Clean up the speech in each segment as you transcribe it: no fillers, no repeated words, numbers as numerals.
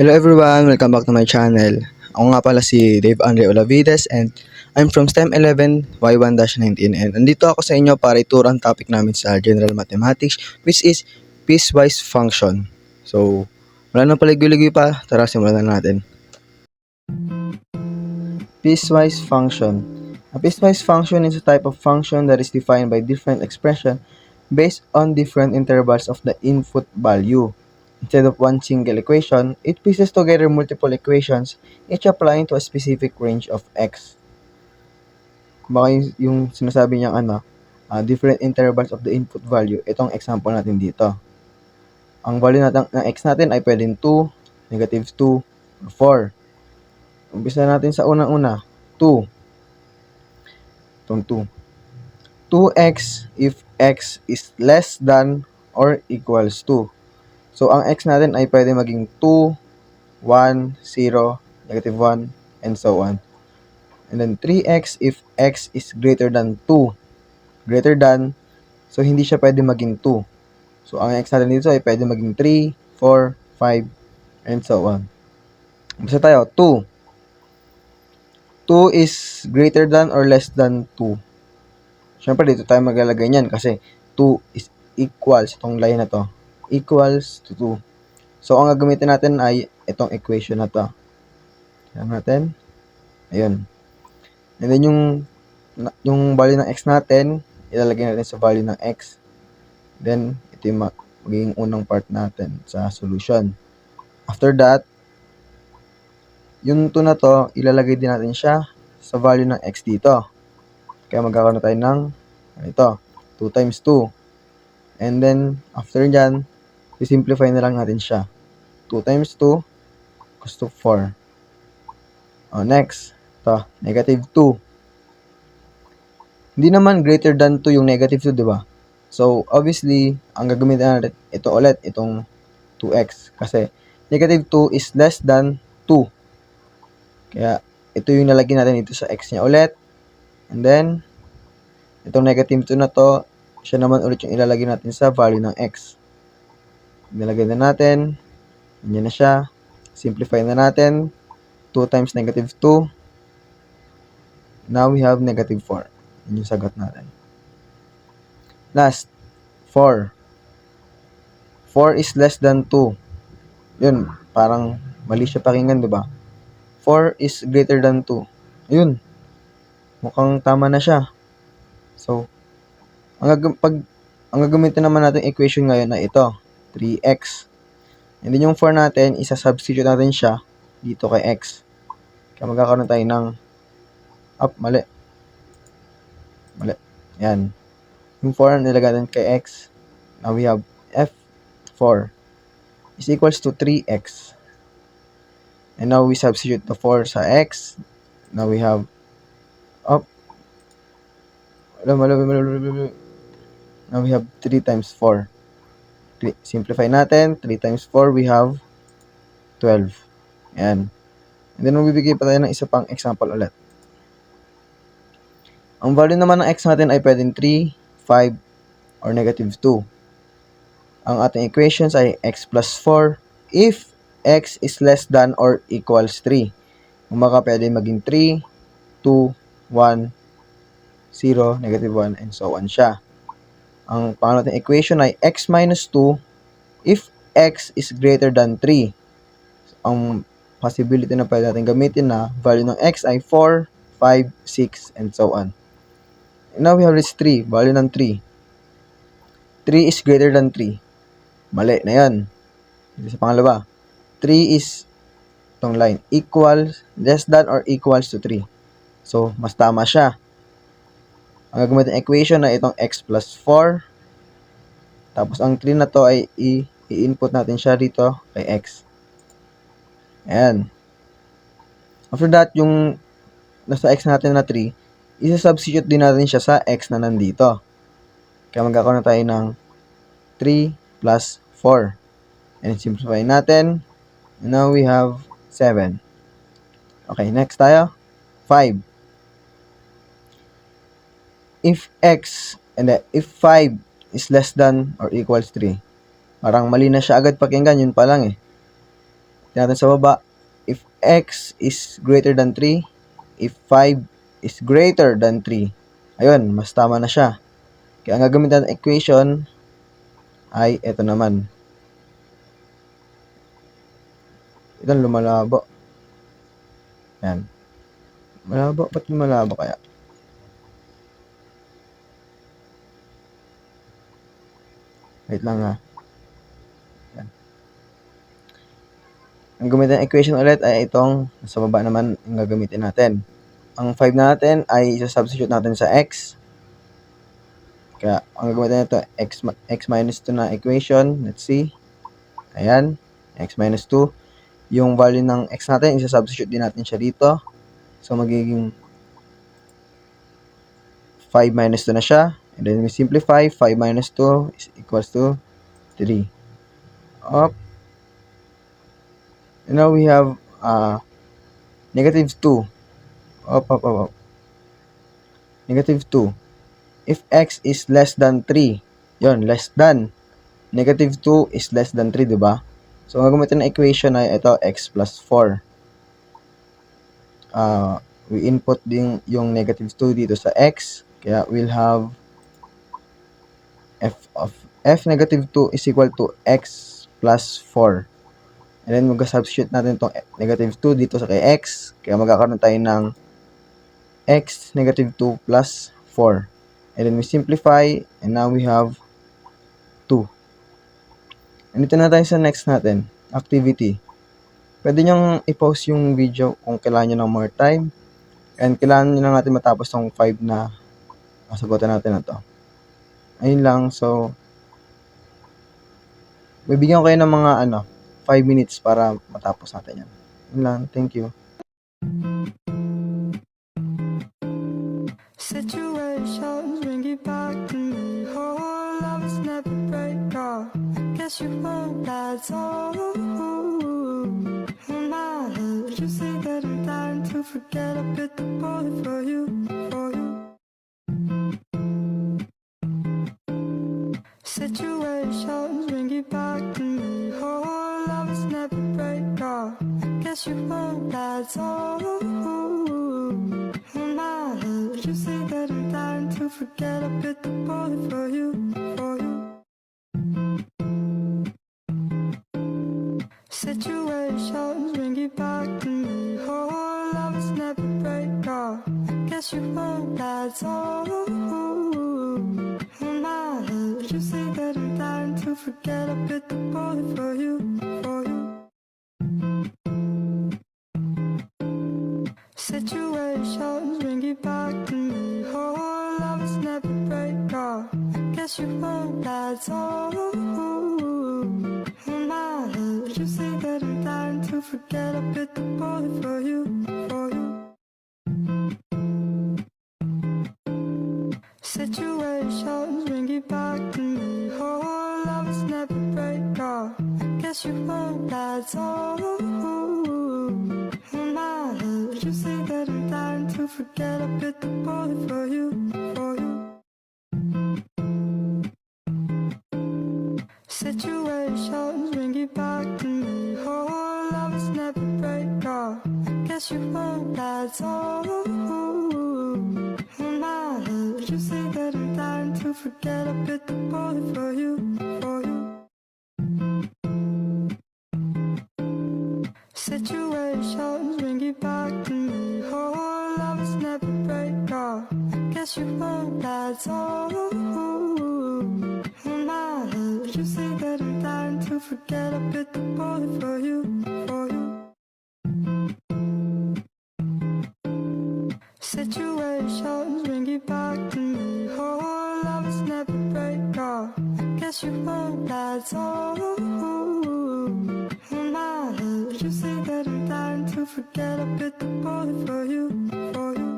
Hello everyone, welcome back to my channel. Ako nga pala si Dave Andre Olavides and I'm from STEM 11 Y1-19 and nandito ako sa inyo para ituro ang topic namin sa General Mathematics which is piecewise function. So, wala nang paligoy-ligoy pa, tara simulan na natin. Piecewise function. A piecewise function is a type of function that is defined by different expression based on different intervals of the input value. Instead of one single equation, it pieces together multiple equations, each applying to a specific range of x. Baka yung sinasabi niyang different intervals of the input value, itong example natin dito. Ang value natin ng x natin ay pwedeng 2, -2, or 4. Umpisa natin sa unang-una, 2. Itong 2. 2x if x is less than or equals to. So, ang x natin ay pwede maging 2, 1, 0, -1, and so on. And then 3x if x is greater than 2. Greater than, so hindi siya pwede maging 2. So, ang x natin dito ay pwede maging 3, 4, 5, and so on. Basta tayo, 2. 2 is greater than or less than 2. Siyempre, dito tayo maglalagay niyan kasi 2 is equals, itong line na to, equals to 2. So, ang gagamitin natin ay itong equation na to. Tignan natin. Ayun. And then, yung value ng x natin, ilalagay natin sa value ng x. Then, ito yung magiging unang part natin sa solution. After that, yung 2 na to, ilalagay din natin siya sa value ng x dito. Kaya magkakaroon tayo ng ito, 2 times 2. And then, after dyan, i-simplify na lang natin siya. 2 times 2 equals to 4. Next, ito, -2. Hindi naman greater than 2 yung -2, di ba? So, obviously, ang gagamitin natin, ito ulit, itong 2x. Kasi, -2 is less than 2. Kaya, ito yung nalagyan natin dito sa x niya ulit. And then, itong -2 na to, siya naman ulit yung ilalagay natin sa value ng x. Nilagay na natin. Yan na siya. Simplify na natin. 2 times -2. Now, we have -4. Yan yung sagot natin. Last, 4. 4 is less than 2. Yun, parang mali siya pakinggan, di ba? 4 is greater than 2. Ayun. Mukhang tama na siya. So, ang gagamitin naman natin equation ngayon ay ito, 3x. And then yung 4 natin, isa-substitute natin siya dito kay x. Kaya magkakaroon tayo ng mali. Yan. Yung 4 nilagay natin kay x. Now we have f4 is equals to 3x. And now we substitute the 4 sa x. Now we have now we have 3 times 4. Simplify natin. 3 times 4, we have 12. Ayan. And then, magbibigay pa tayo ng isa pang example ulit. Ang value naman ng x natin ay pwedeng 3, 5, or -2. Ang ating equations ay x plus 4 if x is less than or equals 3. Kumbaga, pwede maging 3, 2, 1, 0, -1, and so on siya. Ang pangalan natin equation ay x minus 2 if x is greater than 3. So, ang possibility na pwede natin gamitin na value ng x ay 4, 5, 6, and so on. And now we have this 3, value ng 3. 3 is greater than 3. Mali na yan. Ito sa pangalawa. 3 is itong line, equals, less than or equals to 3. So, mas tama siya. Ang gagamitin equation na itong x plus 4. Tapos, ang 3 na to ay i-input natin siya dito kay x. Ayan. After that, yung nasa x natin na 3, isa-substitute din natin siya sa x na nandito. Kaya magkakaroon tayo ng 3 plus 4. And simplify natin. And now we have 7. Okay, next tayo. 5. If 5 is less than or equals 3. Parang mali na siya agad pakinggan, yun pa lang eh. Tingnan natin sa baba. If x is greater than 3, if 5 is greater than 3. Ayun, mas tama na siya. Kaya ang gagamitan ng equation ay ito naman. Ito lumalabo. Yan. Malabo. Ba't lumalabo kaya? Wait lang ha. Yan. Ang gamitin ng equation ulit ay itong sa baba naman ang gagamitin natin. Ang 5 natin ay isa-substitute natin sa x. Kaya ang gagamitin natin ito x minus 2 na equation. Let's see. Ayan. X minus 2. Yung value ng x natin, isa-substitute din natin siya dito. So, magiging 5 minus 2 na siya. And then we simplify. 5 minus 2 is equals to 3. Up. And now we have negative 2. Up. Negative 2. If x is less than 3, yon less than. Negative 2 is less than 3, diba? So, ang gagamitin na equation ay ito, x plus 4. We input din yung negative 2 dito sa x. Kaya we'll have f of f negative 2 is equal to x plus 4. And then mag-substitute natin itong negative 2 dito sa kay x. Kaya magkakaroon tayo ng x negative 2 plus 4. And then we simplify. And now we have 2. And dito na tayo sa next natin. Activity. Pwede nyong i-pause yung video kung kailangan nyo ng more time. And kailangan nyo na natin matapos tong 5 na masagutan natin na to. Ayun lang. So, bibigyan ko kayo ng mga 5 minutes para matapos natin yan. Ayun lang. Thank you. Situations bring you back to me. Oh, love is never break off. Guess you won't, that's all. In my head, you say that I'm dying to forget. I bit the bullet for you, for you. Situations bring you back to me. Oh, love is never break off. Guess you won't, that's all. In my head, you say that I'm dying to forget. I bit the bullet for you, for you. Situations bring you back to me. Oh, love is never break off. Guess you won't, that's all. In my head, you say that I'm dying to forget. I bit the bullet for you, for you. Situations bring you back to me. Oh, love is never break off. Guess you won't, that's all. In my head, you say that I'm dying to forget. I bit the bullet for you, for you. Situations bring you back to me. Oh, love is never break off. Guess you won't, that's all. In my head, you say that I'm dying to forget. I bit the bullet for you, for you. Situations bring you back to me. Oh, love is never break off. Guess you won't, that's all. In my head, you say that I'm dying to forget. I bit the bullet for you, for you. Situations bring you back to me. Oh, love is never break off. Guess you won't, that's all. In my head, you say that I'm dying to forget. I bit the bullet for you, for you. Situations bring you back to me. Oh, love is never break off. Guess you won't, that's all. In my head, you say that I'm dying to forget. I bit the bullet for you, for you.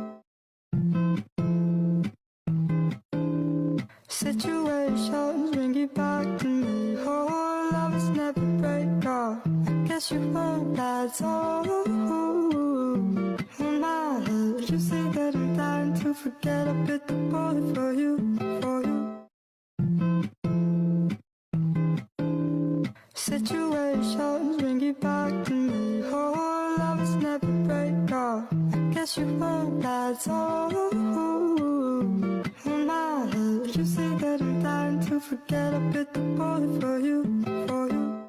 Situations bring you back to me. Oh, love is never break off. Guess you won't, that's all. In my head, you say that I'm dying to forget. I bit the bullet for you, for you. Situations bring you back to me. guess you won't, that's all. In my head, you say that I'm dying to forget. I bit the bullet for you, for you.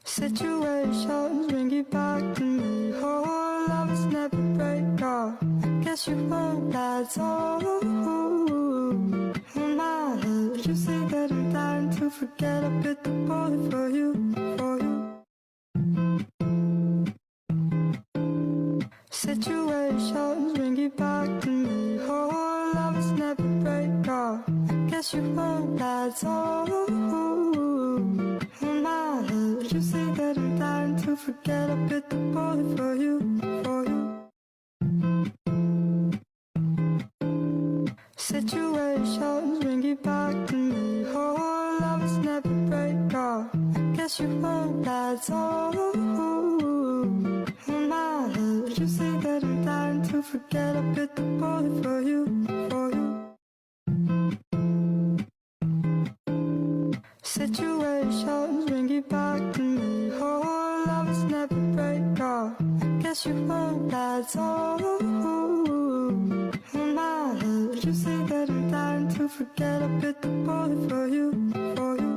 Situations bring you back to me. Oh, love is never break off. Guess you won't, that's all. In my head, you say that I'm dying to forget. I bit the bullet for you, for you. Situations bring you back to me. Oh, love is never break off. Guess you won't, that's all. In my head, you say that I'm dying to forget. I bit the bullet for you, for you. Situations bring you back to me. Oh, love is never break off. Guess you won't, that's all. In my head, you say that I'm dying to forget. I bit the bullet for you, for you. Situations bring you back to me. Oh, love is never break off. Guess you won't, that's all. In my head, you say that I'm dying to forget. I bit the bullet for you, for you.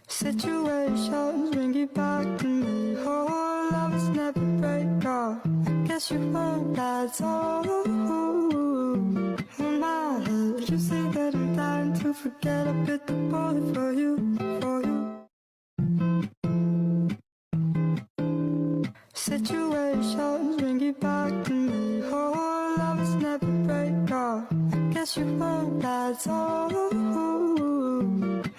Situations bring you back to me. Oh, love is never break off. Guess you won't, that's all. In my head, you say that I'm dying to forget. I bit the bullet for you, for you. Situations bring you back to me. Oh, love is never break off. Guess you won't, that's all.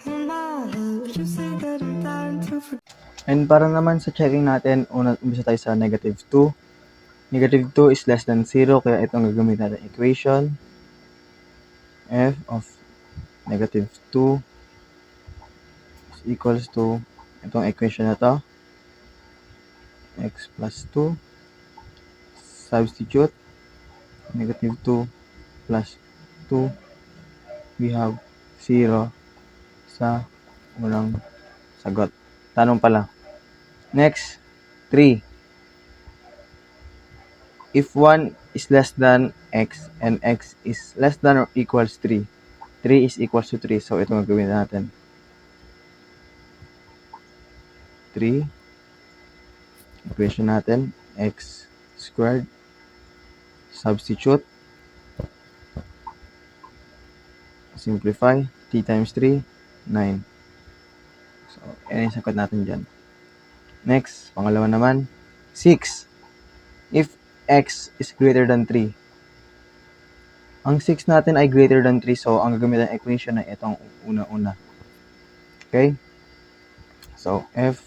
In my head, you say that I'm dying to forget. And para naman sa checking natin, umpisa tayo sa negative 2. Negative 2 is less than 0, kaya itong gagamit natin equation. F of negative 2 is equals to itong equation na to. X plus 2. Substitute. Negative 2 plus 2. We have 0 sa unang sagot. Tanong pala. Next, 3. If 1 is less than x and x is less than or equals 3, 3 is equals to 3. So, ito ang gagawin natin. 3. Equation natin, x squared. Substitute. Simplify. T times 3, 9. So, yan yung sagot natin dyan. Next, pangalawa naman, 6. If x is greater than 3. Ang 6 natin ay greater than 3, so ang gagamitan ng equation na itong una-una. Okay? So, f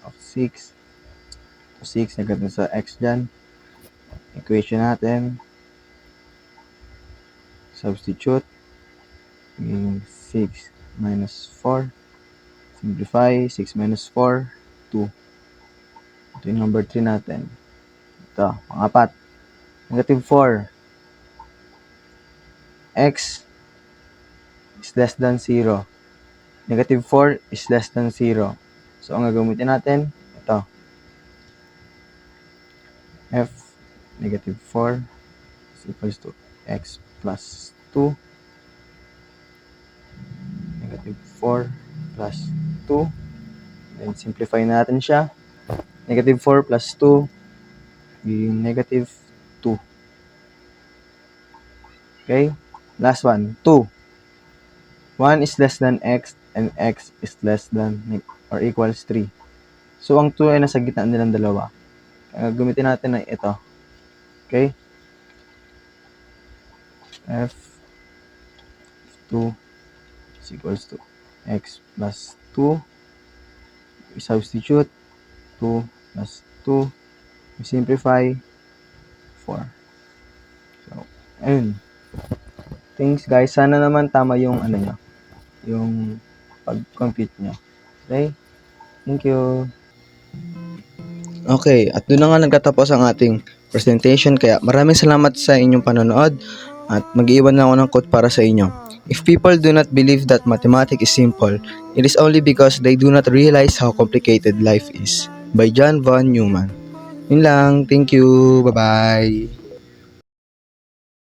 of 6. So, 6, naganda sa x dyan. Equation natin. Substitute. 6 minus 4. Simplify. 6 minus 4, 2. Ito yung number 3 natin. Ito, pang-apat. Negative 4. X is less than 0. Negative 4 is less than 0. So, ang gagamitin natin, ito. F negative 4 is equals to x plus 2. Negative 4 plus 2. Then, simplify natin siya. Negative 4 plus 2 being negative 2. Okay? Last one, 2. 1 is less than x and x is less than or equals 3. So, ang 2 ay nasa gitna nilang dalawa. Kaya gamitin natin ay ito. Okay? F 2 is equals to x plus 2. We substitute 2 plus 2. We simplify 4. So, ayun. Thanks guys. Sana naman tama yung ano nyo, yung pag-compute nyo. Okay? Thank you. Okay, at doon na nga nagtatapos ang ating presentation. Kaya maraming salamat sa inyong panonood at mag-iwan na ako ng quote para sa inyo. If people do not believe that mathematics is simple, it is only because they do not realize how complicated life is. By John von Neumann. Yun lang. Thank you. Bye-bye.